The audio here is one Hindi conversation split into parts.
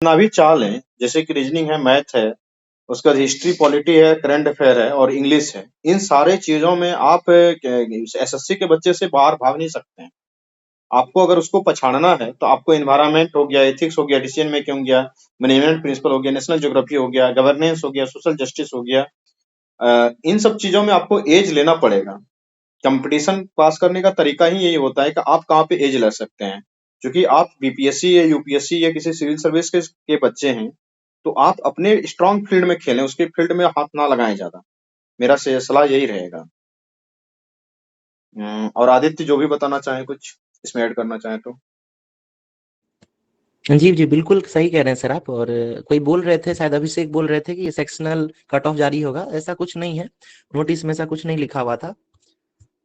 जितना भी चाल है, जैसे कि रीजनिंग है, मैथ है, उसके बाद हिस्ट्री, पॉलिटी है, करंट अफेयर है और इंग्लिश है। इन सारे चीजों में आप एसएससी के बच्चे से बाहर भाग नहीं सकते हैं। आपको अगर उसको पछाड़ना है तो आपको एनवायरनमेंट हो गया, एथिक्स हो गया, डिसीजन मेकिंग हो गया, मैनेजमेंट प्रिंसिपल हो गया, नेशनल ज्योग्राफी हो गया, गवर्नेंस हो गया, सोशल जस्टिस हो गया, इन सब चीजों में आपको एज लेना पड़ेगा। कंपटीशन पास करने का तरीका ही यही होता है कि आप कहाँ पे एज ले सकते हैं। क्योंकि आप बीपीएससी या यूपीएससी या किसी सिविल सर्विस के बच्चे हैं, तो आप अपने स्ट्रांग फील्ड में खेलें, उसके फील्ड में हाथ ना लगाएं ज्यादा। मेरा सलाह यही रहेगा। और आदित्य जो भी बताना चाहे कुछ इसमें ऐड करना चाहे तो। जी, जी, बिल्कुल सही कह रहे हैं सर आप। और कोई बोल रहे थे, शायद अभिषेक बोल रहे थे कि सेक्शनल कट ऑफ जारी होगा। ऐसा कुछ नहीं है, नोटिस में ऐसा कुछ नहीं लिखा हुआ था।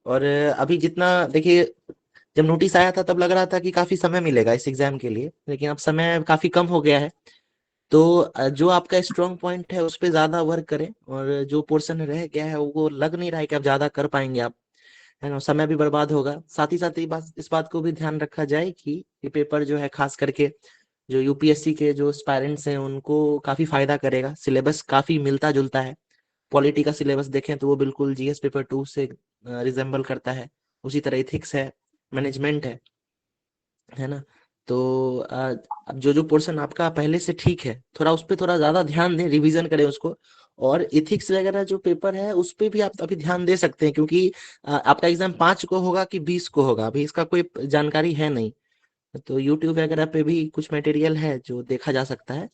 और अभी जितना देखिए, जब नोटिस आया था तब लग रहा था कि काफी समय मिलेगा इस एग्जाम के लिए, लेकिन अब समय काफी कम हो गया है। तो जो आपका स्ट्रांग पॉइंट है उस पे ज्यादा वर्क करें, और जो पोर्शन रह गया है वो लग नहीं रहा है कि आप ज्यादा कर पाएंगे आप, है ना। समय भी बर्बाद होगा। साथ ही साथ इस बात को भी ध्यान रखा जाए कि ये पेपर जो है, खास करके जो यूपीएससी के जो एस्पायरेंट्स हैं उनको काफी फायदा करेगा। सिलेबस काफी मिलता जुलता है। पॉलिटी का सिलेबस देखें तो वो बिल्कुल जीएस पेपर 2 से रिजेंबल करता है। उसी तरह इथिक्स है, मैनेजमेंट है ना। तो अब जो जो पोर्शन आपका पहले से ठीक है, थोड़ा उस पे थोड़ा ज्यादा ध्यान दें, रिवीजन करें उसको। और इथिक्स वगैरह जो पेपर है उस पे भी आप अभी ध्यान दे सकते हैं, क्योंकि आपका एग्जाम 5 को होगा कि 20 को होगा, अभी इसका कोई जानकारी है नहीं। तो यूट्यूब वगैरह पे भी कुछ मटेरियल है जो देखा जा सकता है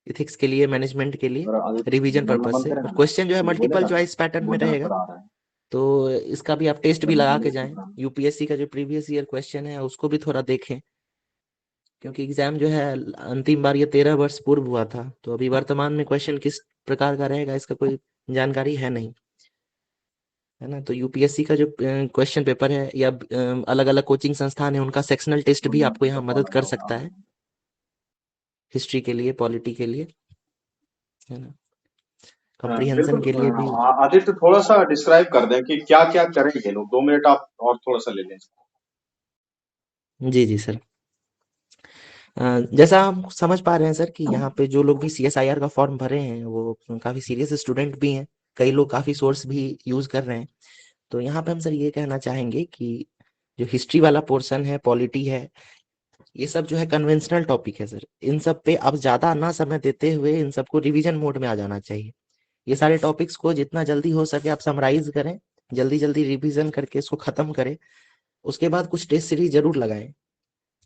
इथिक्स के लिए, मैनेजमेंट के लिए, और आदित्य रिवीजन बोलना पर्पज बंद से। करे और ना, क्वेश्चन जो है कुछ मल्टीपल बोलेगा ना, चॉइस पैटर्न में बोलने में रहेगा। थोड़ा आ रहा है। तो इसका भी आप टेस्ट भी बंद लगा कर के दे जाएं। प्रोग्राम। यूपीएससी का जो प्रीवियस ईयर क्वेश्चन है उसको भी थोड़ा देखें, क्योंकि एग्जाम जो है अंतिम बार ये 13 वर्ष पूर्व हुआ था। तो अभी वर्तमान में क्वेश्चन किस प्रकार का रहेगा इसका कोई जानकारी है नहीं, है ना। तो यूपीएससी का जो क्वेश्चन पेपर है, या अलग अलग कोचिंग संस्थान है उनका सेक्शनल टेस्ट भी बोलने आपको में यहाँ तो कॉल मदद आ कर रहा सकता होगा। है, हिस्ट्री के लिए, पॉलिटी के लिए, है ना, हाँ, कॉम्प्रिहेंशन बिल्कुल। के लिए भी। आदित्य थोड़ा सा डिस्क्राइब कर दें कि क्या क्या करेंगे लोग। 2 मिनट आप और थोड़ा सा ले लें। जी, जी सर। जैसा हम समझ पा रहे हैं सर कि यहाँ पे जो लोग भी सीएसआईआर का फॉर्म भरे हैं वो काफी सीरियस स्टूडेंट भी हैं। कई लोग काफी सोर्स भी यूज कर रहे हैं। तो यहाँ पे हम सर ये कहना चाहेंगे कि जो हिस्ट्री वाला पोर्शन है, पॉलिटी है, ये सब जो है कन्वेंशनल टॉपिक है सर। इन सब पे आप ज्यादा ना समय देते हुए इन सबको रिवीजन मोड में आ जाना चाहिए। ये सारे टॉपिक्स को जितना जल्दी हो सके आप समराइज करें, जल्दी जल्दी रिवीजन करके इसको खत्म करें। उसके बाद कुछ टेस्ट सीरीज जरूर लगाएं,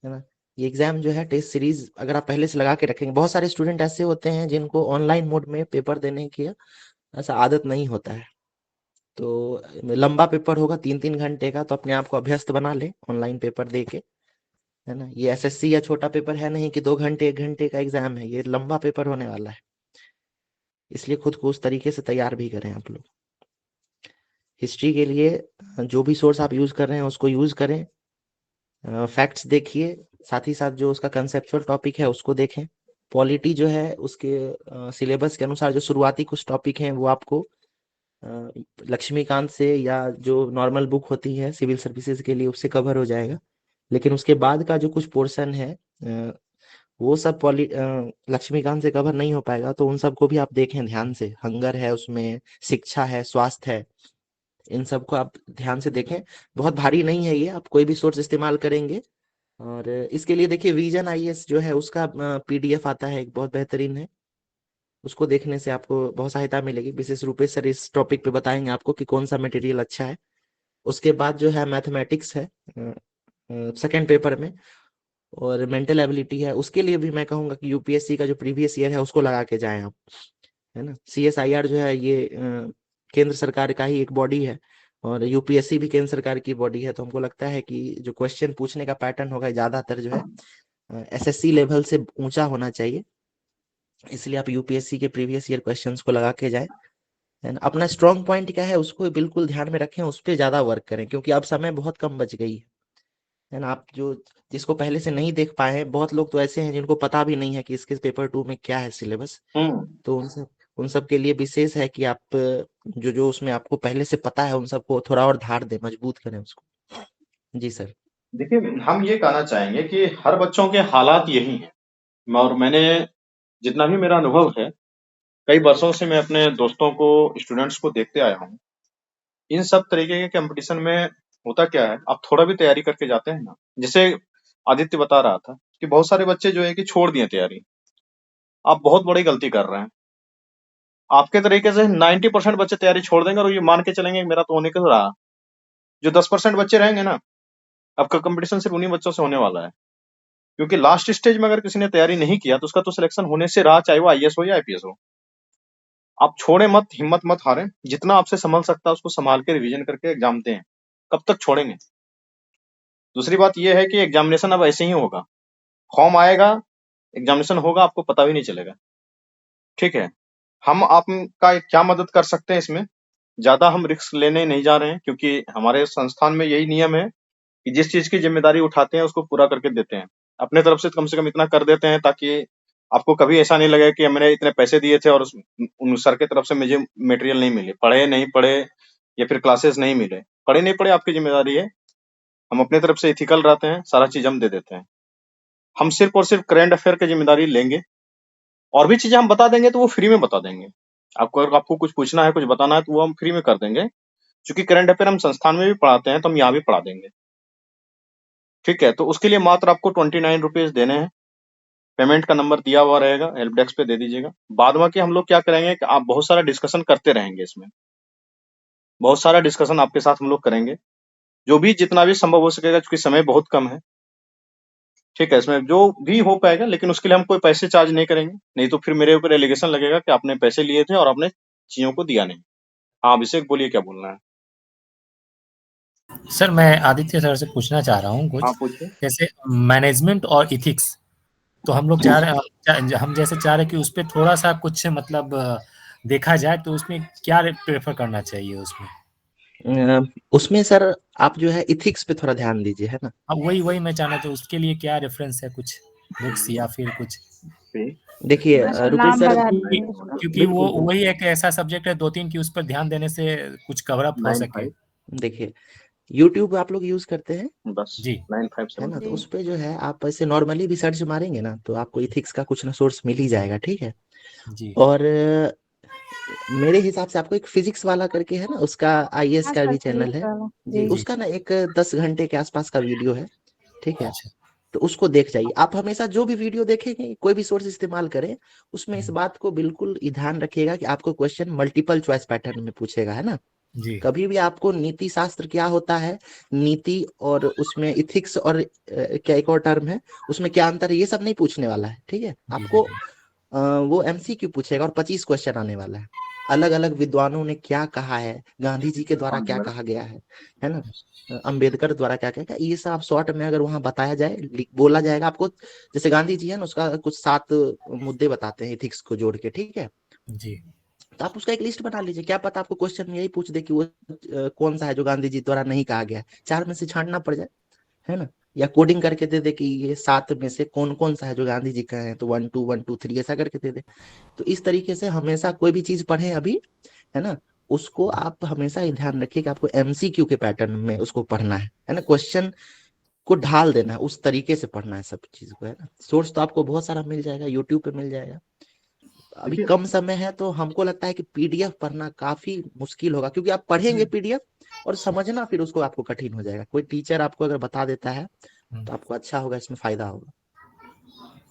है ना। ये एग्जाम जो है, टेस्ट सीरीज अगर आप पहले से लगा के रखेंगे, बहुत सारे स्टूडेंट ऐसे होते हैं जिनको ऑनलाइन मोड में पेपर देने की ऐसा आदत नहीं होता है। तो लंबा पेपर होगा 3-3 घंटे का, तो अपने आप को अभ्यस्त बना ले ऑनलाइन पेपर दे के, है ना। ये एसएससी या छोटा पेपर है नहीं कि 2 घंटे 1 घंटे का एग्जाम है, ये लंबा पेपर होने वाला है। इसलिए खुद को उस तरीके से तैयार भी करें आप लोग। हिस्ट्री के लिए जो भी सोर्स आप यूज कर रहे हैं उसको यूज करें, फैक्ट्स देखिए, साथ ही साथ जो उसका कंसेप्चुअल टॉपिक है उसको देखें। पॉलिटी जो है उसके सिलेबस के अनुसार जो शुरुआती कुछ टॉपिक हैं वो आपको अ, लक्ष्मीकांत से या जो नॉर्मल बुक होती है सिविल सर्विसेज के लिए उससे कवर हो जाएगा। लेकिन उसके बाद का जो कुछ पोर्शन है वो सब लक्ष्मीकांत से कवर नहीं हो पाएगा। तो उन सबको भी आप देखें ध्यान से। हंगर है उसमें, शिक्षा है, स्वास्थ्य है, इन सबको आप ध्यान से देखें। बहुत भारी नहीं है ये, आप कोई भी सोर्स इस्तेमाल करेंगे। और इसके लिए देखिए, विजन आईएएस जो है उसका पीडीएफ आता है, एक बहुत बेहतरीन है। उसको देखने से आपको बहुत सहायता मिलेगी। विशेष रूप से सर इस टॉपिक पे बताएंगे आपको कि कौन सा मटेरियल अच्छा है। उसके बाद जो है मैथमेटिक्स है सेकंड पेपर में, और मेंटल एबिलिटी है। उसके लिए भी मैं कहूंगा कि यूपीएससी का जो प्रीवियस ईयर है उसको लगा के जाएं आप, है ना। सीएसआईआर जो है ये केंद्र सरकार का ही एक बॉडी है, और यूपीएससी भी केंद्र सरकार की बॉडी है। तो हमको लगता है कि जो क्वेश्चन पूछने का पैटर्न होगा ज्यादातर जो है एसएससी लेवल से ऊंचा होना चाहिए। इसलिए आप यूपीएससी के प्रीवियस ईयर क्वेश्चंस को लगा के जाए, है ना। अपना स्ट्रॉन्ग पॉइंट क्या है उसको बिल्कुल ध्यान में रखें, उस पर ज्यादा वर्क करें, क्योंकि अब समय बहुत कम बच गई है ना। आप जो जिसको पहले से नहीं देख पाए हैं, बहुत लोग तो ऐसे हैं जिनको पता भी नहीं है कि इसके पेपर 2 में क्या है सिलेबस। हम्म। तो उन सब के लिए विशेष है कि आप जो जो उसमें आपको पहले से पता है उन सबको थोड़ा और धार दें, मजबूत करें उसको। जी सर। देखिए, हम ये कहना चाहेंगे कि हर बच्चों के हालात यही हैं। और मैंने जितना भी मेरा अनुभव है, कई वर्षों से मैं अपने दोस्तों को, स्टूडेंट्स को देखते आया हूँ। इन सब तरीके के कंपटीशन में होता क्या है, आप थोड़ा भी तैयारी करके जाते हैं ना, जैसे आदित्य बता रहा था कि बहुत सारे बच्चे जो है कि छोड़ दिए तैयारी। आप बहुत बड़ी गलती कर रहे हैं। आपके तरीके से 90% बच्चे तैयारी छोड़ देंगे और ये मान के चलेंगे कि मेरा तो होने को रहा। जो 10% बच्चे रहेंगे ना, आपका कंपटीशन सिर्फ उन्हीं बच्चों से होने वाला है। क्योंकि लास्ट स्टेज में अगर किसी ने तैयारी नहीं किया तो उसका तो सिलेक्शन होने से रहा, चाहे वो आईएएस हो या आईपीएस हो। आप छोड़े मत, हिम्मत मत हारें। जितना आपसे संभल सकता है उसको संभाल के रिवीजन करके एग्जाम दें। कब तक छोड़ेंगे? दूसरी बात ये है कि एग्जामिनेशन अब ऐसे ही होगा। फॉर्म आएगा, एग्जामिनेशन होगा, आपको पता भी नहीं चलेगा। ठीक है, हम आपका क्या मदद कर सकते हैं इसमें? ज्यादा हम रिस्क लेने नहीं जा रहे हैं, क्योंकि हमारे संस्थान में यही नियम है कि जिस चीज की जिम्मेदारी उठाते हैं उसको पूरा करके देते हैं। अपने तरफ से कम इतना कर देते हैं ताकि आपको कभी ऐसा नहीं लगे कि मैंने इतने पैसे दिए थे और उन सर की तरफ से मुझे मटेरियल नहीं मिले, पढ़े नहीं पढ़े या फिर क्लासेस नहीं मिले। पढ़े नहीं पढ़े आपकी जिम्मेदारी है। हम अपने तरफ से इथिकल रहते हैं, सारा चीज हम दे देते हैं। हम सिर्फ और सिर्फ करंट अफेयर की जिम्मेदारी लेंगे, और भी चीजें हम बता देंगे तो वो फ्री में बता देंगे। आपको अगर आपको कुछ पूछना है, कुछ बताना है तो वो हम फ्री में कर देंगे। क्योंकि करंट अफेयर हम संस्थान में भी पढ़ाते हैं तो हम यहाँ भी पढ़ा देंगे। ठीक है, तो उसके लिए मात्र आपको 29 रुपीज देने हैं। पेमेंट का नंबर दिया हुआ रहेगा, हेल्प डेस्क पे दे दीजिएगा। बाद में कि हम लोग क्या करेंगे कि आप बहुत सारा डिस्कशन करते रहेंगे। इसमें बहुत सारा डिस्कशन आपके साथ हम लोग करेंगे, जो भी जितना भी संभव हो सकेगा, क्योंकि समय बहुत कम है। ठीक है, इसमें जो भी हो पाएगा, लेकिन उसके लिए हम कोई पैसे चार्ज नहीं करेंगे, नहीं तो फिर मेरे ऊपर एलिगेशन लगेगा कि आपने पैसे लिए थे और आपने चीजों को दिया नहीं। हाँ अभिषेक, बोलिए क्या बोलना है। सर मैं आदित्य सर से पूछना चाह रहा हूँ हाँ कुछ, पूछिए। जैसे मैनेजमेंट और इथिक्स, तो हम लोग चाह रहे हम जैसे चाह रहे कि उस पे थोड़ा सा कुछ मतलब देखा जाए, तो उसमें क्या प्रेफर करना चाहिए उसमें? उसमें सर आप जो है इथिक्स पे थोड़ा ध्यान दीजिए, है ना। अब वही मैं चाहना था, उसके लिए क्या रेफरेंस है, कुछ बुक्स या फिर कुछ? देखिए अच्छा, रुपेश नाम सर, बता क्योंकि दीजिए। क्योंकि वो बिल्कुल वही एक ऐसा सब्जेक्ट है 2-3 की उस पर ध्यान देने से कुछ कवर अप हो सके। देखिए यूट्यूब आप लोग यूज करते हैं, बस जी है ना। तो जी। उस पे जो है आप ऐसे नॉर्मली भी सर्च मारेंगे ना तो आपको इथिक्स का कुछ ना सोर्स मिल ही जाएगा, ठीक है। जी और मेरे हिसाब से आपको एक फिजिक्स वाला करके है ना, उसका आईएएस हाँ का सर, भी चैनल फिजिक्स है वाला। जी, जी। उसका ना एक 10 घंटे के आसपास का वीडियो है, ठीक है। अच्छा। तो उसको देख जाइए। आप हमेशा जो भी वीडियो देखेंगे, कोई भी सोर्स इस्तेमाल करें, उसमें इस बात को बिल्कुल ही ध्यान रखिएगा कि आपको क्वेश्चन मल्टीपल चॉइस पैटर्न में पूछेगा, है ना। जी कभी भी आपको नीति शास्त्र क्या होता है, नीति और उसमें इथिक्स और क्या एक और टर्म है, उसमें क्या अंतर है, ये सब नहीं पूछने वाला है, ठीक है। जी आपको वो एमसीक्यू पूछेगा और 25 क्वेश्चन आने वाला है। अलग अलग विद्वानों ने क्या कहा है, गांधी जी के द्वारा क्या कहा गया है ना, अंबेडकर द्वारा क्या क्या क्या, ये सब आप शॉर्ट में अगर वहां बताया जाए, बोला जाएगा आपको। जैसे गांधी जी है ना, उसका कुछ 7 मुद्दे बताते हैं इथिक्स को जोड़ के, ठीक है। जी तो आप उसका एक लिस्ट बना लीजिए। क्या पता आपको क्वेश्चन में यही पूछ दे कि वो कौन सा है जो गांधी जी द्वारा नहीं कहा गया है, 4 में से छांटना पड़ जाए, है ना। या कोडिंग करके दे दे कि ये 7 में से कौन कौन सा है जो गांधी जी का है, तो 1 2 1 2 3 ऐसा करके दे दे। तो इस तरीके से हमेशा कोई भी चीज पढ़े अभी, है ना, उसको आप हमेशा ही ध्यान रखिए कि आपको एमसीक्यू के पैटर्न में उसको पढ़ना है ना। क्वेश्चन को ढाल देना है, उस तरीके से पढ़ना है सब चीज को, है ना। सोर्स तो आपको बहुत सारा मिल जाएगा, यूट्यूब पे मिल जाएगा। अभी देखिए, कम समय है तो हमको लगता है कि पीडीएफ पढ़ना काफी मुश्किल होगा, क्योंकि आप पढ़ेंगे पीडीएफ और समझना फिर उसको आपको कठिन हो जाएगा। कोई टीचर आपको अगर बता देता है तो आपको अच्छा होगा, इसमें फायदा होगा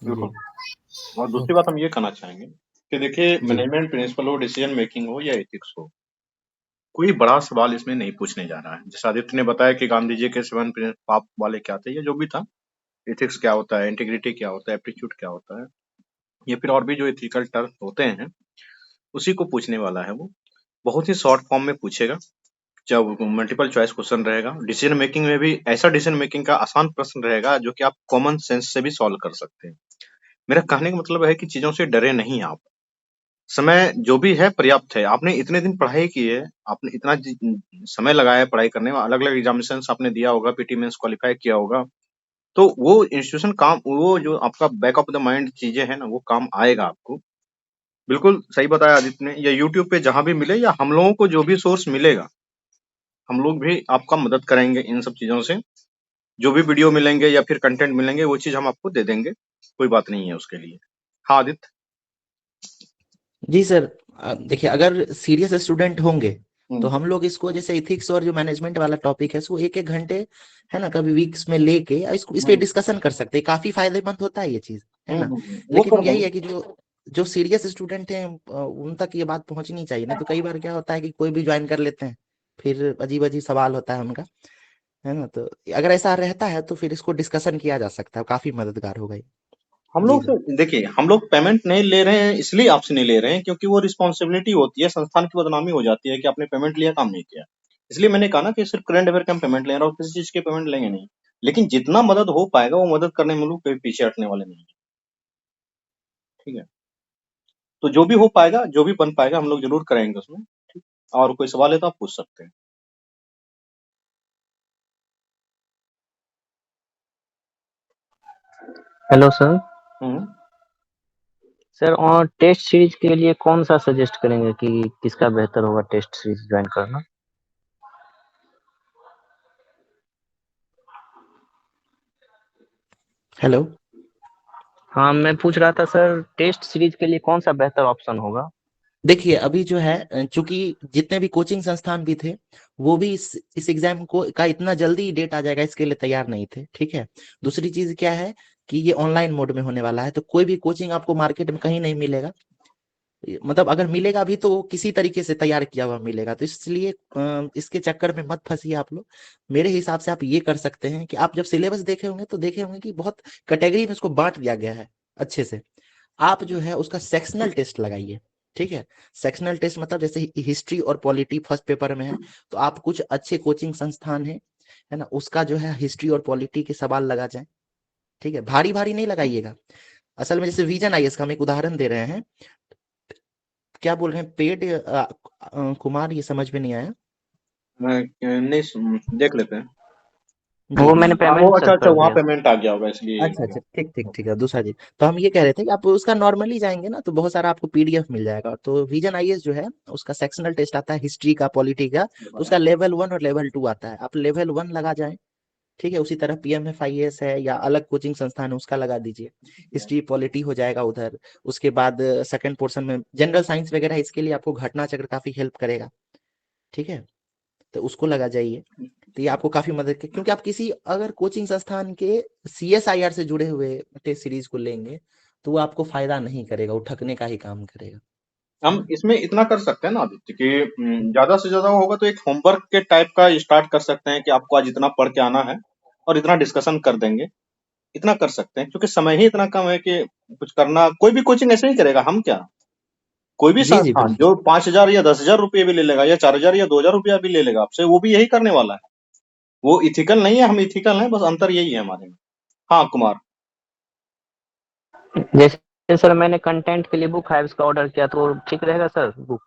जी। बिल्कुल। और दूसरी बात ओके हम ये कहना चाहेंगे कि देखिए, जी मैनेजमेंट प्रिंसिपल हो, डिसीजन मेकिंग हो या एथिक्स हो, कोई बड़ा सवाल इसमें नहीं पूछने जा रहा है। जैसे आदित्य ने बताया कि गांधी जी के 7 पाप वाले क्या थे या जो भी था, एथिक्स क्या होता है, इंटीग्रिटी क्या होता है, एप्टीट्यूड क्या होता है, या फिर और भी जो एथिकल टर्म होते हैं, उसी को पूछने वाला है वो। बहुत ही शॉर्ट फॉर्म में पूछेगा। जब मल्टीपल चॉइस क्वेश्चन रहेगा, डिसीजन मेकिंग में भी ऐसा डिसीजन मेकिंग का आसान प्रश्न रहेगा जो कि आप कॉमन सेंस से भी सॉल्व कर सकते हैं। मेरा कहने का मतलब है कि चीजों से डरे नहीं आप। समय जो भी है पर्याप्त है। आपने इतने दिन पढ़ाई की है, आपने इतना समय लगाया है पढ़ाई करने में, अलग अलग एग्जामिनेशन आपने दिया होगा, पीटी मेंस क्वालिफाई किया होगा, तो वो इंस्टीट्यूशन काम, वो जो आपका बैक ऑफ द माइंड चीजें हैं ना, वो काम आएगा आपको। बिल्कुल सही बताया आदित्य ने। या यूट्यूब पे जहां भी मिले, या हम लोगों को जो भी सोर्स मिलेगा, हम लोग भी आपका मदद करेंगे इन सब चीजों से। जो भी वीडियो मिलेंगे या फिर कंटेंट मिलेंगे वो चीज हम आपको दे देंगे, कोई बात नहीं है उसके लिए। हाँ आदित्य। जी सर, देखिए अगर सीरियस स्टूडेंट होंगे तो हम्म, हम लोग इसको जैसे इथिक्स और जो मैनेजमेंट वाला टॉपिक है इसको एक एक घंटे है ना कभी वीक्स में लेके इसको इस पे हम्म, डिस्कशन कर सकते हैं, काफी फायदेमंद होता है ये चीज, है ना। वो लेकिन कर यही देंगे। है कि जो जो सीरियस स्टूडेंट हैं उन तक ये बात पहुंचनी चाहिए, नहीं तो कई बार क्या होता है कि कोई भी ज्वाइन कर लेते हैं, फिर अजीब अजीब सवाल होता है उनका, है ना। तो अगर ऐसा रहता है तो फिर इसको डिस्कशन किया जा सकता है, काफी मददगार होगा ये। हम जी लोग सर। से देखिए, हम लोग पेमेंट नहीं ले रहे हैं इसलिए आपसे नहीं ले रहे हैं क्योंकि वो रिस्पॉन्सिबिलिटी होती है, संस्थान की बदनामी हो जाती है कि आपने पेमेंट लिया काम नहीं किया। इसलिए मैंने कहा ना कि सिर्फ करंट अफेयर के हम पेमेंट ले रहे हैं और किसी चीज के पेमेंट लेंगे नहीं। लेकिन जितना मदद हो पाएगा वो मदद करने में हम लोग कभी पीछे हटने वाले नहीं है। ठीक है, तो जो भी हो पाएगा, जो भी बन पाएगा हम लोग जरूर करेंगे उसमें। ठीक, और कोई सवाल है तो आप पूछ सकते हैं। Hello sir. हम्म। सर और टेस्ट सीरीज के लिए कौन सा सजेस्ट करेंगे कि किसका बेहतर होगा टेस्ट सीरीज ज्वाइन करना? हेलो। हाँ, मैं पूछ रहा था सर टेस्ट सीरीज के लिए कौन सा बेहतर ऑप्शन होगा? देखिए अभी जो है चूंकि जितने भी कोचिंग संस्थान भी थे वो भी इस एग्जाम को का इतना जल्दी डेट आ जाएगा इसके लिए तैयार नहीं थे, ठीक है। दूसरी चीज क्या है कि ये ऑनलाइन मोड में होने वाला है, तो कोई भी कोचिंग आपको मार्केट में कहीं नहीं मिलेगा, मतलब अगर मिलेगा भी तो वो किसी तरीके से तैयार किया हुआ मिलेगा, तो इसलिए इसके चक्कर में मत फंसिए आप लोग। मेरे हिसाब से आप ये कर सकते हैं कि आप जब सिलेबस देखे होंगे तो देखे होंगे कि बहुत कैटेगरी में इसको बांट दिया गया है अच्छे से। आप जो है उसका सेक्शनल टेस्ट लगाइए, ठीक है। सेक्शनल टेस्ट मतलब जैसे हिस्ट्री और पॉलिटी फर्स्ट पेपर में है, तो आप कुछ अच्छे कोचिंग संस्थान है ना, उसका जो है हिस्ट्री और पॉलिटी के सवाल लगा जाए, ठीक है। भारी भारी नहीं लगाइएगा। असल में जैसे विजन आईएएस का हम एक उदाहरण दे रहे हैं, क्या बोल रहे हैं पेड कुमार, ये समझ में नहीं आया। नहीं देख लेते हैं। जी वो मैंने हाँ वो पेमेंट अच्छा सर अच्छा कर वहाँ दिया। पेमेंट आ गया होगा इसलिए ये हो अच्छा गया। अच्छा, ठीक ठीक ठीक है, दूसरा जी। तो हम ये कह रहे थे कि आप उसका नॉर्मली जाएंगे ना तो बहुत सारा आपको पीडीएफ मिल जाएगा, तो विजन आईएएस जो है उसका सेक्शनल टेस्ट आता है हिस्ट्री का पॉलिटी का, तो उसका लेवल 1 और लेवल 2 आता है, आप लेवल 1 लगा जाएं, ठीक है। उसी तरह पीएमएफ आईएएस है या अलग कोचिंग संस्थान है उसका लगा दीजिए, हिस्ट्री पॉलिटी हो जाएगा उधर। उसके बाद सेकंड पोर्शन में जनरल साइंस वगैरह, इसके लिए आपको घटना चक्र काफी हेल्प करेगा, ठीक है, तो उसको लगा जाइए। तो ये आपको काफी मदद कर, क्योंकि आप किसी अगर कोचिंग संस्थान के सीएसआईआर से जुड़े हुए टेस्ट सीरीज को लेंगे तो वो आपको फायदा नहीं करेगा, वो ठगने का ही काम करेगा, है हम ना। इसमें इतना कर सकते हैं ना आदित्य कि ज्यादा से ज्यादा होगा तो एक होमवर्क के टाइप का स्टार्ट कर सकते हैं कि आपको आज इतना पढ़ के आना है और इतना डिस्कशन कर देंगे। इतना कर सकते हैं क्योंकि समय ही इतना कम है कि कुछ करना, कोई भी कोचिंग ऐसे ही करेगा, हम क्या, कोई भी जी जी संस्थान बिल्कुल। जो 5,000 या 10,000 रुपये भी ले लेगा या 4,000 या 2,000 रुपया भी ले लेगा आपसे, वो भी यही करने वाला है। वो इथिकल नहीं है, हम इथिकल हैं, बस अंतर यही है हमारे में। हाँ कुमार। जैसे सर मैंने कंटेंट के लिए बुक है उसका ऑर्डर किया तो ठीक रहेगा सर बुक?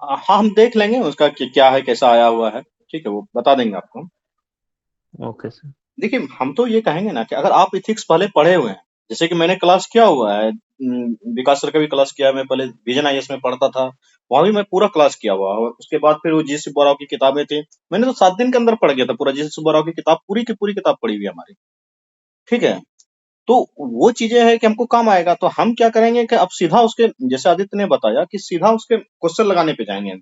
हाँ हम देख लेंगे उसका क्या है, कैसा आया हुआ है, ठीक है वो बता देंगे आपको। Okay sir. देखिए हम तो ये कहेंगे ना कि अगर आप इथिक्स पहले पढ़े हुए हैं, जैसे कि मैंने क्लास किया हुआ है, विकास सर का भी क्लास किया है, मैं पहले विजन आईएएस में पढ़ता था, वहां भी मैं पूरा क्लास किया हुआ है। और उसके बाद फिर वो जीसी बोराव की किताबें थी, मैंने तो 7 दिन के अंदर पढ़ गया था पूरा जीसी बोराव की किताब, पूरी की पूरी किताब पढ़ी हुई है हमारी। ठीक है, तो वो चीजें हैं कि हमको काम आएगा, तो हम क्या करेंगे कि अब सीधा उसके, जैसे आदित्य ने बताया कि सीधा उसके क्वेश्चन लगाने पे जाएंगे।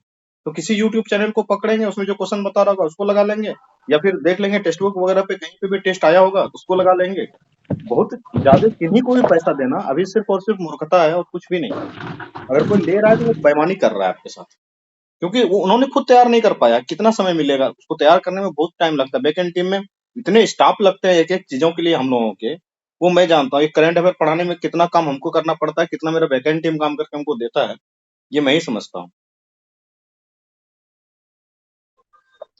तो किसी यूट्यूब चैनल को पकड़ेंगे, उसमें जो क्वेश्चन बता रहा होगा उसको लगा लेंगे, या फिर देख लेंगे टेक्स्ट बुक वगैरह पे कहीं पे भी टेस्ट आया होगा उसको लगा लेंगे। बहुत ज्यादा किन्हीं को भी पैसा देना अभी सिर्फ और सिर्फ मूर्खता है और कुछ भी नहीं। अगर कोई ले रहा है तो वो बेईमानी कर रहा है आपके साथ, क्योंकि वो उन्होंने खुद तैयार नहीं कर पाया। कितना समय मिलेगा उसको तैयार करने में, बहुत टाइम लगता है। बैक एंड टीम में इतने स्टाफ लगते हैं एक एक चीजों के लिए हम लोगों के, वो मैं जानता हूँ। एक करंट अफेयर पढ़ाने में कितना काम हमको करना पड़ता है, कितना मेरा बैक एंड टीम काम करके हमको देता है, ये मैं ही समझता हूँ।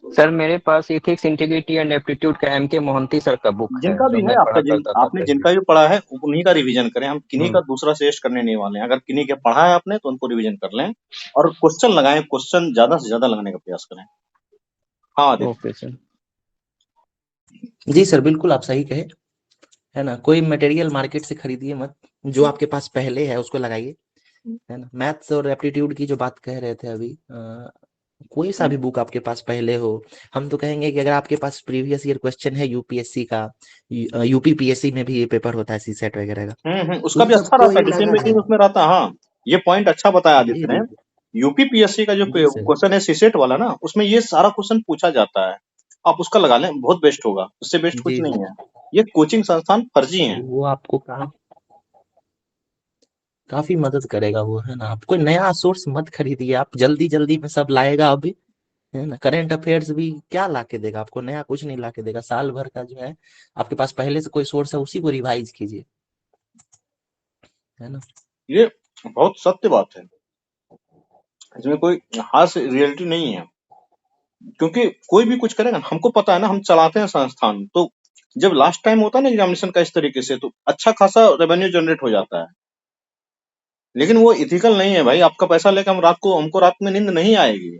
सर मेरे पास इथिक्स इंटीग्रिटी एंड एप्टीट्यूड का एमके मोहंती सर का बुक है जिनका जो भी है मैं आपका, पढ़ा जिन करता था आपने पहले। जिनका भी पढ़ा है उन्हीं का रिवीजन करें, हम किन्हीं का हम्म। दूसरा सजेस्ट करने नहीं वाले हैं। अगर किन्हीं के पढ़ा है आपने तो उनको रिवीजन कर लें और क्वेश्चन लगाएं, क्वेश्चन ज्यादा से ज्यादा लगाने का प्रयास करें। हाँ आदित्य। Okay sir. जी सर बिल्कुल आप सही कहे, है ना। कोई मटेरियल मार्केट से खरीदिए मत, जो आपके पास पहले है उसको लगाइए, है ना। मैथ्स और एप्टीट्यूड की जो बात कह रहे थे अभी कोई सा भी बुक आपके पास पहले हो। हम तो कहेंगे कि अगर आपके पास प्रीवियस ईयर क्वेश्चन है यूपीएससी का, यूपीपीएससी में भी ये पेपर होता है सीसेट वगैरह का, उसका उन भी अच्छा सबको रहता है, ही डिसीजन लगा मेकिंग देना। उसमें रहता है। हाँ, ये पॉइंट अच्छा बताया जी आदित्य ने। जी यूपीपीएससी का जो जी सर। क्वेश्चन है सीसेट वाला ना, उसमें ये सारा क्वेश्चन पूछा जाता है। आप उसका लगा लें, बहुत बेस्ट होगा, उससे बेस्ट कुछ जी जी नहीं है। ये कोचिंग संस्थान फर्जी हैं। वो आपको काफी मदद करेगा वो, है ना। आप कोई नया सोर्स मत खरीदिए, आप जल्दी जल्दी में सब लाएगा अभी, है ना। करंट अफेयर्स भी क्या ला के देगा आपको, नया कुछ नहीं ला के देगा। साल भर का जो है आपके पास पहले से कोई सोर्स है, उसी को रिवाइज कीजिए, है ना। ये बहुत सत्य बात है, इसमें कोई हास रियलिटी नहीं है। क्योंकि कोई भी कुछ करेगा, हमको पता है ना, हम चलाते हैं संस्थान, तो जब लास्ट टाइम होता है ना एग्जामिनेशन का इस तरीके से, तो अच्छा खासा रेवेन्यू जनरेट हो जाता है। लेकिन वो इथिकल नहीं है भाई, आपका पैसा लेकर हमको रात में नींद नहीं आएगी।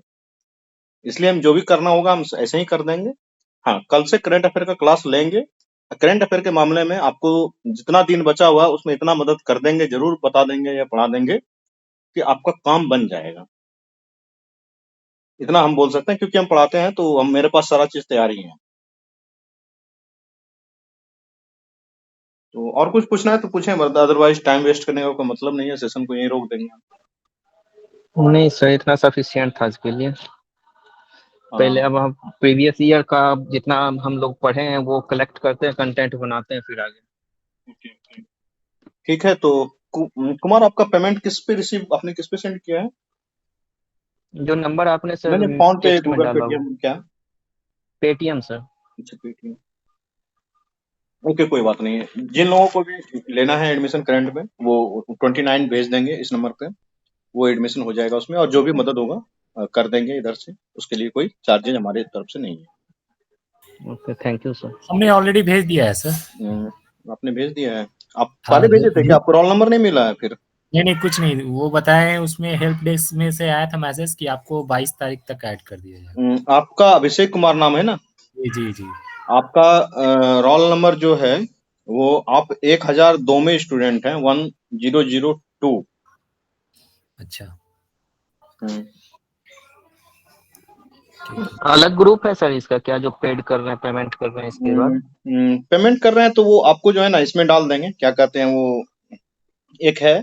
इसलिए हम जो भी करना होगा हम ऐसे ही कर देंगे। हाँ, कल से करंट अफेयर का क्लास लेंगे। करंट अफेयर के मामले में आपको जितना दिन बचा हुआ है उसमें इतना मदद कर देंगे, जरूर बता देंगे या पढ़ा देंगे कि आपका काम बन जाएगा। इतना हम बोल सकते हैं, क्योंकि हम पढ़ाते हैं, तो हम मेरे पास सारा चीज तैयार ही है। तो और कुछ पूछना है तो पूछें, वरना अदरवाइज टाइम वेस्ट करने का कोई मतलब नहीं है, सेशन को यहीं रोक देंगे। नहीं सर, इतना सफिशिएंट था इसके लिए। पहले हाँ, अब हम प्रीवियस ईयर का जितना हम लोग पढ़े हैं वो कलेक्ट करते हैं, कंटेंट बनाते हैं, फिर आगे। ठीक है। तो कुमार, आपका पेमेंट आपने किस पे सेंड किया है? जो नंबर आपने सर मैंने फोन पे, टेक्स्ट में गूगल डाला वो पेटीएम, क्या? Paytm sir. अच्छा, पेटीएम। ओके, कोई बात नहीं है। जिन लोगों को भी लेना है एडमिशन करंट में, वो 29 भेज देंगे इस नंबर पे, वो एडमिशन हो जाएगा उसमें, और जो भी मदद होगा कर देंगे इधर से। उसके लिए कोई चार्जेज हमारे तरफ से नहीं है। Okay, thank you sir. हमने ऑलरेडी भेज दिया है सर। आपने भेज दिया है? आप हाँ, पहले भेजे थे क्या? आपको रोल नंबर नहीं मिला है फिर? नहीं नहीं कुछ नहीं, वो बताए उसमें हेल्प डेस्क में से आया था मैसेज कि आपको 22 तारीख तक ऐड कर दिया जाएगा। आपका अभिषेक कुमार नाम है ना? जी जी जी। आपका रोल नंबर जो है, वो आप 1002 में स्टूडेंट हैं, 1002। अच्छा, अलग ग्रुप है सर इसका क्या, जो पेड कर रहे हैं, पेमेंट कर रहे हैं इसके बाद? पेमेंट कर रहे हैं तो वो आपको जो है ना इसमें डाल देंगे, क्या कहते हैं वो, एक है,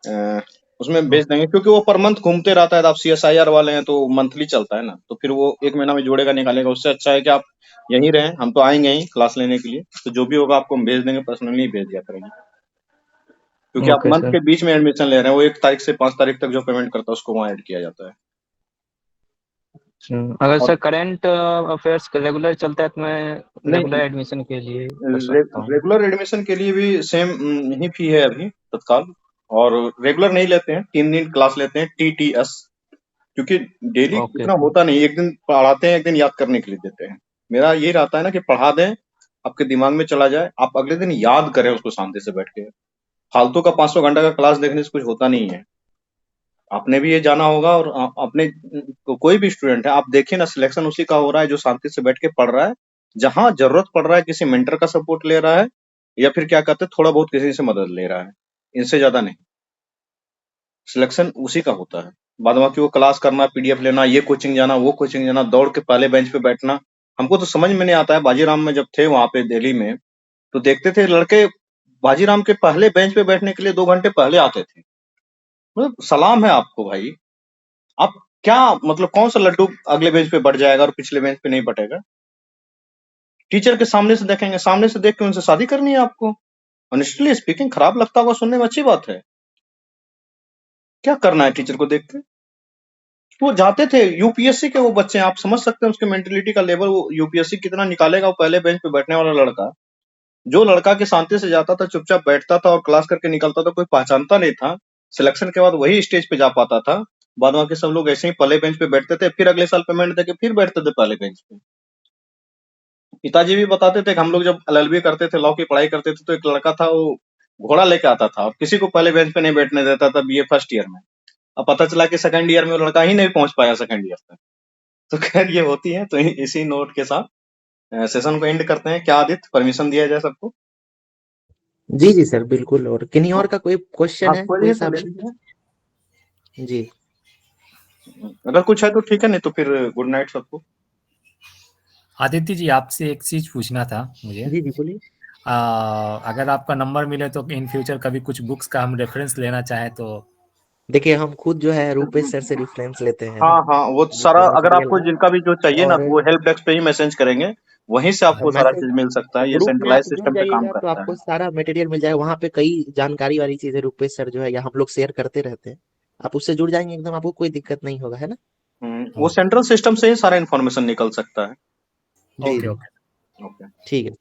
अ, उसमें भेज देंगे। क्योंकि वो पर मंथ घूमते रहता है, तो आप CSIR वाले हैं तो मंथली चलता है ना, तो फिर वो एक महीना में जोड़ेगा निकालेगा। उससे अच्छा है कि आप यहीं रहें, हम तो आएंगे ही क्लास लेने के लिए, तो जो भी होगा आपको हम भेज देंगे, पर्सनली भेज दिया करेंगे। क्योंकि आप ओके मंथ सर। के बीच में एडमिशन ले रहे हैं, वो 1 तारीख से 5 तारीख तक जो पेमेंट करता है उसको वहाँ ऐड किया जाता है। अगर और सर करंट अफेयर्स रेगुलर चलता है तो मैं रेगुलर नहीं, एडमिशन के लिए कर सकता हूँ? रेगुलर एडमिशन के लिए भी सेम ही फी है अभी तत्काल। और रेगुलर नहीं लेते हैं, 3 दिन क्लास लेते हैं, TTS। क्योंकि डेली ओके इतना सर। होता नहीं, एक दिन पढ़ाते हैं, एक दिन याद करने के लिए देते हैं। मेरा ये रहता है ना कि पढ़ा दें, आपके दिमाग में चला जाए, आप अगले दिन याद करें उसको शांति से बैठ के। फालतू का 500 घंटा का क्लास देखने से कुछ होता नहीं है। आपने भी ये जाना होगा, और अपने कोई भी स्टूडेंट है, आप देखिए ना, सिलेक्शन उसी का हो रहा है जो शांति से बैठ के पढ़ रहा है, जहां जरूरत पड़ रहा है किसी मेंटर का सपोर्ट ले रहा है, या फिर क्या कहते हैं थोड़ा बहुत किसी से मदद ले रहा है, इनसे ज्यादा नहीं। सिलेक्शन उसी का होता है। बाद बाकी वो क्लास करना, PDF लेना, ये कोचिंग जाना, वो कोचिंग जाना, दौड़ के पहले बेंच पे बैठना, हमको तो समझ में नहीं आता है। बाजीराम में जब थे वहां पे दिल्ली में, तो देखते थे लड़के बाजीराम के पहले बेंच पे बैठने के लिए 2 घंटे पहले आते थे। मतलब सलाम है आपको भाई। आप क्या मतलब, कौन सा लड्डू अगले बेंच पे बढ़ जाएगा और पिछले बेंच पे नहीं बटेगा? टीचर के सामने से देखेंगे, सामने से देख के उनसे शादी करनी है आपको? ऑनेस्टली स्पीकिंग, खराब लगता होगा सुनने में, अच्छी बात है। क्या करना है टीचर को देख के? वो जाते थे, यूपीएससी के वो बच्चे हैं, आप समझ सकते हैं उसके मेंटेलिटी का लेवल, वो यूपीएससी कितना निकालेगा। वो पहले बेंच पे बैठने वाला लड़का, जो लड़का के शांति से जाता था, चुपचाप बैठता था और क्लास करके निकलता था, कोई पहचानता नहीं था। सिलेक्शन के बाद वही स्टेज पे जा पाता था। बाद बाकी सब लोग ऐसे ही पहले बेंच पे बैठते थे, फिर अगले साल पेमेंट देके फिर बैठते थे पहले बेंच पे। पिताजी भी बताते थे कि हम लोग जब LLB करते थे, लॉ की पढ़ाई करते थे, तो एक लड़का था, वो घोड़ा लेके आता था और किसी को पहले बेंच पे नहीं बैठने देता था, BA फर्स्ट ईयर में। अब पता चला कि सेकंड ईयर में वो लड़का ही नहीं पहुंच पाया सेकंड ईयर तक। तो खैर ये होती है। तो इसी नोट के साथ सेशन को एंड करते हैं। क्या आदित्य, परमिशन दिया जाए सबको? जी जी सर बिल्कुल। और किन्हीं और का कोई क्वेश्चन हाँ, है, कोई कोई नहीं तो सा ले भी? लीजिए। जी अगर कुछ है तो ठीक है, नहीं तो फिर गुड नाइट सबको। आदित्य जी, आपसे एक चीज पूछना था मुझे। जी जी बोलिए। अगर आपका नंबर मिले तो इन फ्यूचर कभी कुछ बुक्स का हम रेफरेंस लेना चाहें तो। देखिए हम खुद जो है रूपेश सर से रेफरेंस लेते हैं ना, हाँ हाँ, वो जो सारा अगर मटेरियल आपको है। जिनका भी जो चाहिए ना, और तो वो हेल्प डेस्क पे ही मैसेज करेंगे, वहीं से आपको सारा मैसेज चीज मिल सकता है। ये ग्रुप में आप सेंट्रलाइज जुड़ सिस्टम पे काम जाइएगा तो करता आपको है। सारा मटेरियल मिल जाएगा। वहाँ पे कई जानकारी वाली चीजें रूपेश सर जो है या हम लोग शेयर करते रहते हैं। आप उससे जुड़ जाएंगे एकदम, आपको कोई दिक्कत नहीं होगा, है ना। वो सेंट्रल सिस्टम से ही सारा इन्फॉर्मेशन निकल सकता है। जी ओके जी ओके। ओके। ठीक है।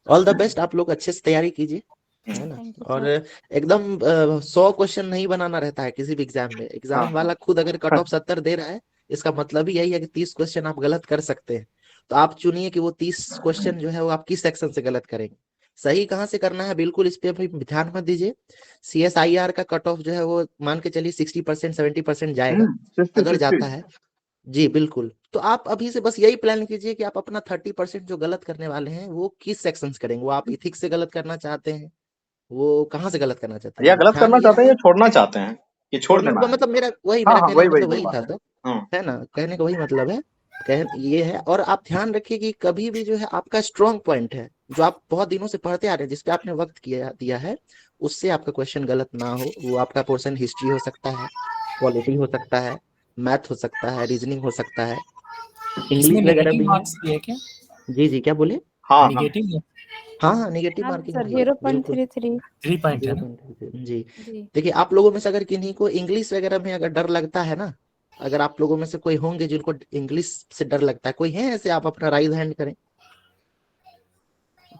ऑल द बेस्ट, आप लोग अच्छे से तैयारी कीजिए, है ना। थैंक यू और सर। एकदम 100 क्वेश्चन नहीं बनाना रहता है किसी भी एग्जाम में। हाँ एग्जाम वाला खुद अगर कट ऑफ 70 दे रहा है, इसका मतलब ही यही है कि 30 क्वेश्चन आप गलत कर सकते हैं। तो आप चुनिए कि वो 30 क्वेश्चन जो है वो आप किस सेक्शन से गलत करेंगे। सही कहाँ से करना है बिल्कुल इस पे अभी ध्यान मत दीजिए। CSIR का कट ऑफ जो है वो मान के चलिए 60% 70% जाएगा। 60 अगर 60। जाता है, जी बिल्कुल, तो आप अभी से बस यही प्लान कीजिए कि आप अपना 30% जो गलत करने वाले हैं वो किस सेक्शन से करेंगे। वो आप इथिक्स से गलत करना चाहते हैं, वो कहाँ से गलत करना चाहते हैं, या तो गलत ध्यान करना ये चाहते हैं या रहे। छोड़ना चाहते हैं, ये छोड़ छोड़ना देना है। मतलब मेरा वही, हाँ मेरा हाँ, कहने वही का वही मतलब वही वही बात था है। सर, हाँ है ना। कहने का वही मतलब है। ये है। और आप ध्यान रखिए कि कभी भी जो है आपका स्ट्रॉन्ग पॉइंट है, जो आप बहुत दिनों से पढ़ते आ रहे हैं, जिसपे आपने वक्त किया दिया है, उससे आपका क्वेश्चन गलत ना हो। वो आपका पोर्शन हिस्ट्री हो सकता है, पॉलिटी हो सकता है, मैथ हो सकता है, रीजनिंग हो सकता है, इसमें इंग्लिश वगैरह नेगेटिव भी है। मार्क्स भी है क्या? जी जी क्या बोले। हाँ हाँ। नेगेटिव हाँ हाँ निगेटिव हाँ मार्किंग सर, भी है बिल्कुल। 0.33। 3 पॉइंट है ना? 0.3 जी। जी। देखिए आप लोगों में से अगर किन्हीं को इंग्लिश वगैरह में अगर डर लगता है ना, अगर आप लोगों में से कोई होंगे जिनको इंग्लिश से डर लगता है, कोई है ऐसे, आप अपना राइज हैंड करें।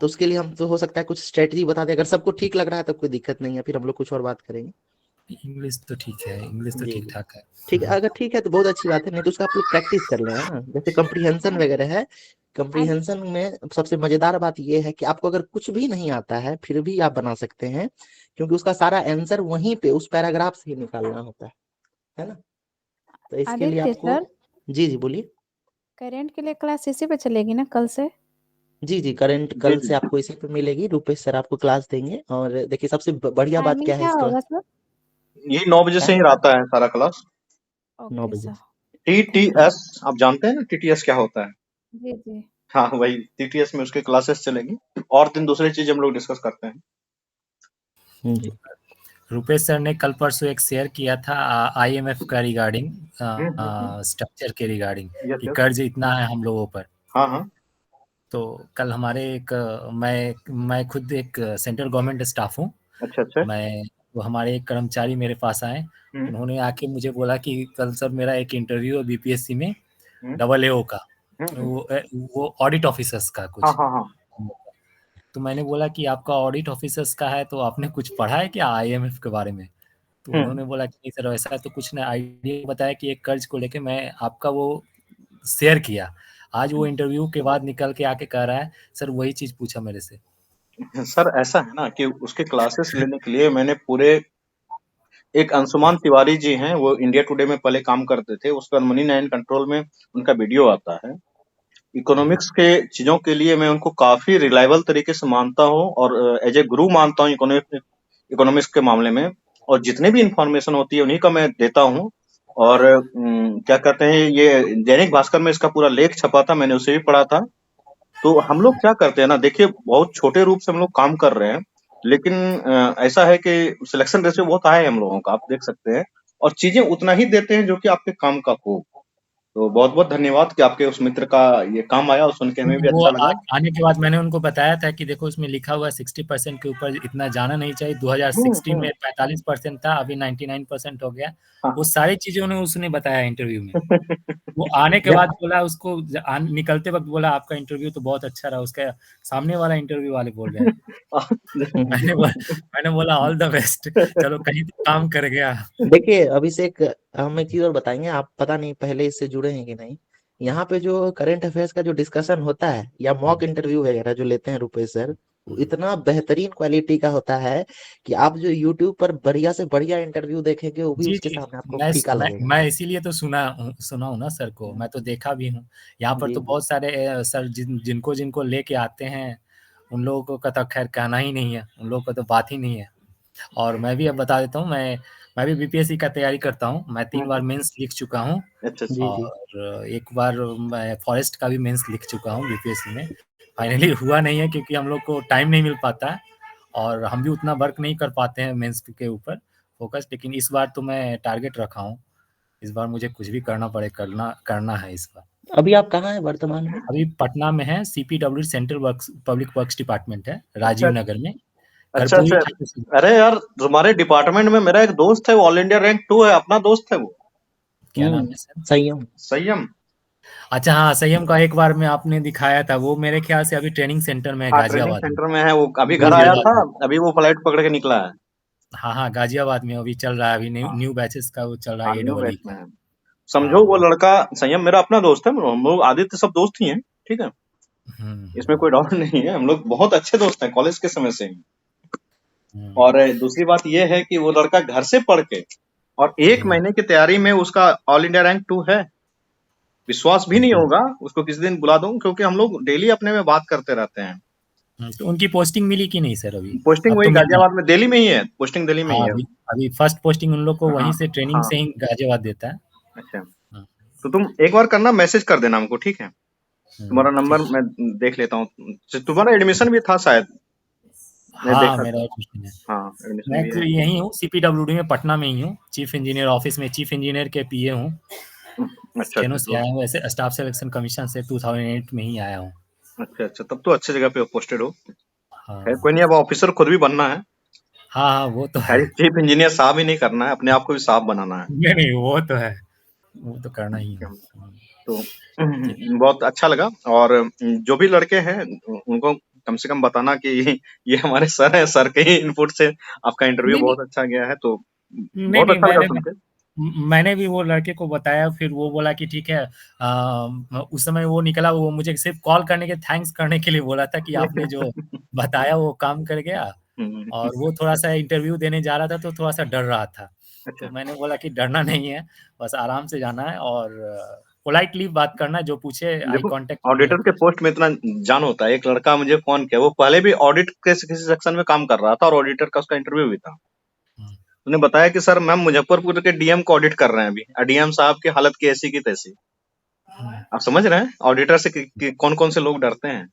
तो उसके लिए हम तो हो सकता है कुछ स्ट्रेटजी बता दें। अगर सबको ठीक लग रहा है तो कोई दिक्कत नहीं है, फिर हम लोग कुछ और बात करेंगे। इंग्लिश तो ठीक है, इंग्लिश तो जी ठीक जी ठाक है। ठीक है। अगर ठीक है तो बहुत अच्छी बात है, नहीं तो उसका आप लोग प्रैक्टिस कर लें, है ना। जैसे कंप्रीहेंशन वगैरह है, कंप्रीहेंशन में सबसे मजेदार बात यह है कि आपको अगर कुछ भी नहीं आता है फिर भी आप बना सकते हैं, क्योंकि उसका सारा आंसर वहीं पे उस पैराग्राफ से ही निकालना होता है ना। तो इसके लिए आदित्य आपको, सर, जी जी बोलिए। करेंट के लिए क्लास इसी पे चलेगी ना कल से? जी जी करेंट जी कल जी। से आपको इसी पे मिलेगी। रूपेश सर आपको क्लास देंगे। और देखिए सबसे बढ़िया बात टाइमिंग क्या है क्या इस क्लास, होगा सर? यही 9 बजे से ही रहता है सारा क्लास। 9 ओके बजे सर। Thank you. TTS, आप जानते हैं ना TTS क्या होता है? जी जी। हाँ वही TTS में उसके क्लासेस चलेंगी, और दिन दूसरी चीज हम लोग डिस्कस करते हैं। जी रुपेश सर ने कल परसों एक शेयर किया था IMF का रिगार्डिंग, हम्म। स्ट्रक्चर के रिगार्डिंग, यस कि यस। कर्ज इतना है हम लोगों पर। हाँ हाँ। तो कल हमारे एक मैं खुद एक सेंट्रल गवर्नमेंट स्टाफ हूँ। अच्छा अच्छा। मैं वो हमारे एक कर्मचारी मेरे पास आए, हम्म उन्होंने आके मुझे बोला कि कल सर मेरा एक इंटरव्यू है BPSC में, हम्म AAO का, हम्म। वो ऑडिट ऑफिसर्स का हाँ कुछ। हाँ हाँ। तो मैंने बोला कि आपका ऑडिट ऑफिसर्स का है तो आपने कुछ पढ़ा है क्या IMF के बारे में? तो हम्म। उन्होंने बोला कि नहीं सर वैसा तो कुछ नहीं, आइडिया बताया कि एक कर्ज को लेके मैं आपका वो शेयर किया। आज वो इंटरव्यू के बाद निकल के आके कह रहा है सर वही चीज पूछा मेरे से। सर ऐसा है ना कि उसके क्लासेस लेने के लिए मैंने पूरे, एक अंशुमान तिवारी जी हैं, वो इंडिया टुडे में पहले काम करते थे, उसका मनी नाइन कंट्रोल में उनका वीडियो आता है। इकोनॉमिक्स के चीजों के लिए मैं उनको काफी रिलायबल तरीके से मानता हूँ, और एज ए गुरु मानता हूँ इकोनॉमिक्स के मामले में। और जितने भी इंफॉर्मेशन होती है उन्हीं का मैं देता हूँ। और क्या कहते हैं, ये दैनिक भास्कर में इसका पूरा लेख छपा था, मैंने उसे भी पढ़ा था। तो हम लोग क्या करते हैं ना, देखिए बहुत छोटे रूप से हम लोग काम कर रहे हैं, लेकिन ऐसा है कि सिलेक्शन रेशियो बहुत हाई है हम लोगों का, आप देख सकते हैं। और चीजें उतना ही देते हैं जो कि आपके काम का हो। तो बहुत बहुत धन्यवाद कि आपके उस मित्र का ये काम आया, और सुन के हमें भी वो अच्छा लगा। आने के बाद मैंने उनको बताया था कि देखो इसमें लिखा हुआ है 60% के ऊपर इतना जाना नहीं चाहिए। 2016 में 45% था, अभी 99% हो गया। वो हाँ सारी चीजें उन्हें उसने बताया इंटरव्यू में। वो आने के या बाद बोला उसको, निकलते वक्त बोला आपका इंटरव्यू तो बहुत अच्छा रहा। उसका सामने वाला इंटरव्यू वाले बोल रहे हैं। मैंने बोला ऑल द बेस्ट, चलो कहीं तो काम कर गया। देखिए अभिषेक, हम एक चीज और बताएंगे, आप पता नहीं पहले इससे जुड़े हैं कि नहीं। यहाँ पे जो करंट अफेयर्स का जो डिस्कशन होता है या मॉक इंटरव्यू वगैरह जो लेते हैं रुपेश सर, वो इतना बेहतरीन क्वालिटी का होता है कि आप जो यूट्यूब पर बढ़िया से बढ़िया इंटरव्यू देखेंगे वो भी जी उसके जी, सामने आपको मैं फीका लगेगा। मैं इसीलिए तो सुना हूँ ना सर को, मैं तो देखा भी हूँ। यहाँ पर जी तो जी बहुत सारे सर जिनको जिनको लेके आते हैं, उन लोगों का तो खैर कहना ही नहीं है, उन लोगों का तो बात ही नहीं है। और मैं भी अब बता देता हूँ, मैं मैं भी बीपीएससी का तैयारी करता हूँ। मैं 3 बार मेंस लिख चुका हूँ अच्छा जी जी और एक बार मैं फॉरेस्ट का भी मेंस लिख चुका हूँ बीपीएससी में। फाइनली हुआ नहीं है क्योंकि हम लोग को टाइम नहीं मिल पाता है और हम भी उतना वर्क नहीं कर पाते हैं मेंस के ऊपर फोकस। लेकिन इस बार तो मैं टारगेट रखा हूँ, इस बार मुझे कुछ भी करना है इस बार। अभी आप कहाँ हैं वर्तमान में? अभी पटना में है, CPW central works public works department है, अच्छा राजीव नगर में, अच्छा कर्पूरी अच्छा। ठाकुर सिंह। अरे यार, तुम्हारे डिपार्टमेंट में मेरा एक दोस्त है, वो ऑल इंडिया रैंक 2 है, अपना दोस्त है वो। क्या नाम है सर? संयम। संयम। अच्छा हाँ, संयम का एक बार में आपने दिखाया था, वो मेरे ख्याल से अभी ट्रेनिंग सेंटर में है हाँ, ट्रेनिंग गाजियाबाद में। सेंटर में है वो, अभी घर आया गाजियाबाद था, में, अभी वो फ्लाइट पकड़ के निकला है। हाँ हाँ, गाजियाबाद में अभी चल रहा है, अभी न्यू हाँ न्यू बैचेस का वो चल रहा हाँ, है न्यू बैच एडब्ल्यू में का। है। समझो वो हाँ। लड़का संयम मेरा अपना दोस्त है, हम लोग आदित्य सब दोस्त ही हैं, ठीक है, इसमें कोई डाउट नहीं है, हम लोग बहुत अच्छे दोस्त हैं कॉलेज के समय से ही। हम्म, और दूसरी बात ये है कि वो लड़का घर से पढ़ के और 1 महीने की तैयारी में उसका ऑल इंडिया रैंक 2 है। विश्वास भी नहीं होगा, उसको किसी दिन बुला दूं, क्योंकि हम लोग डेली अपने में बात करते रहते हैं। तो उनकी पोस्टिंग मिली कि नहीं सर अभी? पोस्टिंग अब वही तो मिल गाजियाबाद में, दिल्ली में ही है, पोस्टिंग दिल्ली में ही हाँ, है। अभी अभी फर्स्ट पोस्टिंग उन लोग को हाँ वहीं से ट्रेनिंग हाँ। से ही गाजियाबाद देता है। अच्छा, हाँ, तो तुम एक बार करना, मैसेज कर देना हमको, ठीक है? तुम्हारा नंबर ठीक। मैं देख लेता हूँ। तुम्हारा एडमिशन भी था शायद, मैं हाँ, देखा मेरा था। एडमिशन है। हाँ, एडमिशन मैं भी तो है। यहीं हूँ, सीपीडब्ल्यूडी में, पटना में ही हूँ, चीफ इंजीनियर ऑफिस में, चीफ इंजीनियर के पीए हूँ। अच्छा स्टेनो अच्छा, से आया हूँ, वैसे स्टाफ सिलेक्शन कमीशन से 2008 में ही आया हूँ। अच्छा अच्छा, तब तो अच्छे जगह पे पोस्टेड हो। हाँ है कोई नहीं, अब ऑफिसर खुद भी बनना है। हाँ हाँ, वो तो है। खाली चीफ इंजीनियर साहब ही नहीं करना है, अपने आप को भी साहब बनाना है। नहीं नहीं, वो तो है, वो तो करना ही है। तो ठीक। बहुत अच्छा लगा। और जो भी लड़के हैं उनको कम से कम बताना कि ये हमारे सर हैं, सर के ही इनपुट से आपका इंटरव्यू नहीं नहीं बहुत अच्छा गया है, तो नहीं बहुत नहीं, अच्छा लगा सुन के। मैंने भी वो लड़के को बताया, फिर वो बोला कि ठीक है। उस समय वो निकला, वो मुझे सिर्फ कॉल करने के, थैंक्स करने के लिए बोला था कि आपने जो बताया वो काम कर गया। और वो थोड़ा सा इंटरव्यू देने जा रहा था तो थोड़ा सा डर रहा था। अच्छा, तो मैंने बोला कि डरना नहीं है, बस आराम से जाना है और पोलाइटली बात करना है, जो पूछे आई देखो कांटेक्ट करना ऑडिटर के है। पोस्ट में इतना जान होता है। एक लड़का मुझे फोन किया, वो पहले भी ऑडिट के किसी सेक्शन में काम कर रहा था और ऑडिटर का उसका इंटरव्यू भी था। हम्म, उसने बताया कि सर मैम मुजफ्फरपुर के डीएम को ऑडिट कर रहे हैं अभी, डीएम साहब की हालत की ऐसी की तैसी। आप समझ रहे हैं ऑडिटर से कौन कौन से लोग डरते हैं,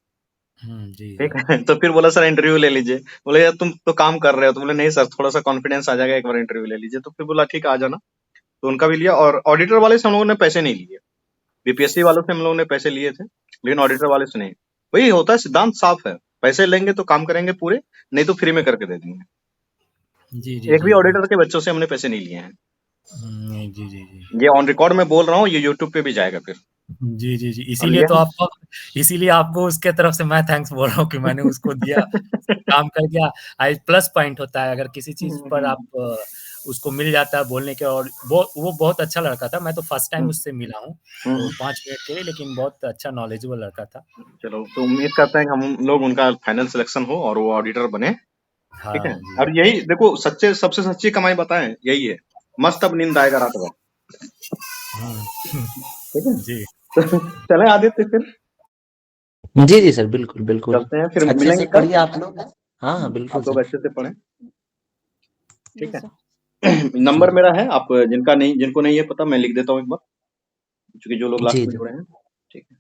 जी जी। ठीक है? तो फिर बोला सर इंटरव्यू ले लीजिए। बोले यार तुम तो काम कर रहे हो, तो बोले नहीं सर, थोड़ा सा कॉन्फिडेंस आ जाएगा, एक बार इंटरव्यू ले लीजिए। तो फिर बोला ठीक है आ जाना। तो उनका भी लिया, और ऑडिटर वाले से हम लोगों ने पैसे नहीं लिए। बीपीएससी वालों से हम लोगों ने पैसे लिए थे, लेकिन ऑडिटर वाले से नहीं। वही होता है, सिद्धांत साफ है, पैसे लेंगे तो काम करेंगे पूरे, नहीं तो फ्री में करके दे देंगे। जी जी एक भी जी। ऑडिटर के बच्चों से हमने पैसे नहीं लिए हैं। जी जी जी। ये ऑन रिकॉर्ड में बोल रहा हूँ, ये यूट्यूब पे भी जाएगा फिर। जी, जी, जी। और ये इसीलिए आपको उसके तरफ से मैं थैंक्स बोल रहा हूँ कि मैंने उसको दिया, काम कर गया। प्लस पॉइंट होता है अगर किसी चीज़ पर आप उसको मिल जाता है बोलने के। और वो बहुत अच्छा लड़का था, मैं तो फर्स्ट टाइम उससे मिला हूँ, तो 5 मिनट के लिए, लेकिन बहुत अच्छा नॉलेजेबल लड़का था। चलो, तो उम्मीद करते हैं कि हम लोग उनका फाइनल सिलेक्शन हो और वो ऑडिटर बने, ठीक है? हाँ जी। और यही देखो, सच्चे सबसे सच्ची कमाई बताएं, यही है, मस्त अब नींद आएगा रात भर, ठीक है? जी। तो चले आदित्य, फिर जी जी सर, बिल्कुल बिल्कुल। चलते हैं, फिर अच्छे से मिलेंगे कल। पढ़िए आप लोग। हाँ हाँ बिल्कुल आप लोग सर। अच्छे से पढ़ें, ठीक जी है? सर। नंबर जी मेरा है, आप जिनको नहीं है पता, मैं लिख देता हूँ एक बार, क्योंकि जो लोग जी लास्ट में जी, जुड़े हैं, ठीक है?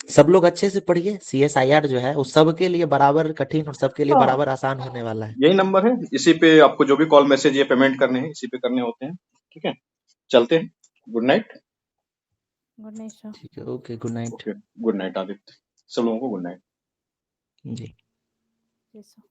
सब लोग अच्छे से पढ़िए। CSIR जो है वो सबके लिए बराबर कठिन और सबके लिए हाँ, बराबर आसान होने वाला है। यही नंबर है, इसी पे आपको जो भी कॉल मैसेज या पेमेंट करने हैं इसी पे करने होते हैं, ठीक है? चलते हैं, good night. Good night sir. ठीक है, okay, good night. Okay, good night Aditya, सब लोगों को गुड नाइट। जी। जी सर।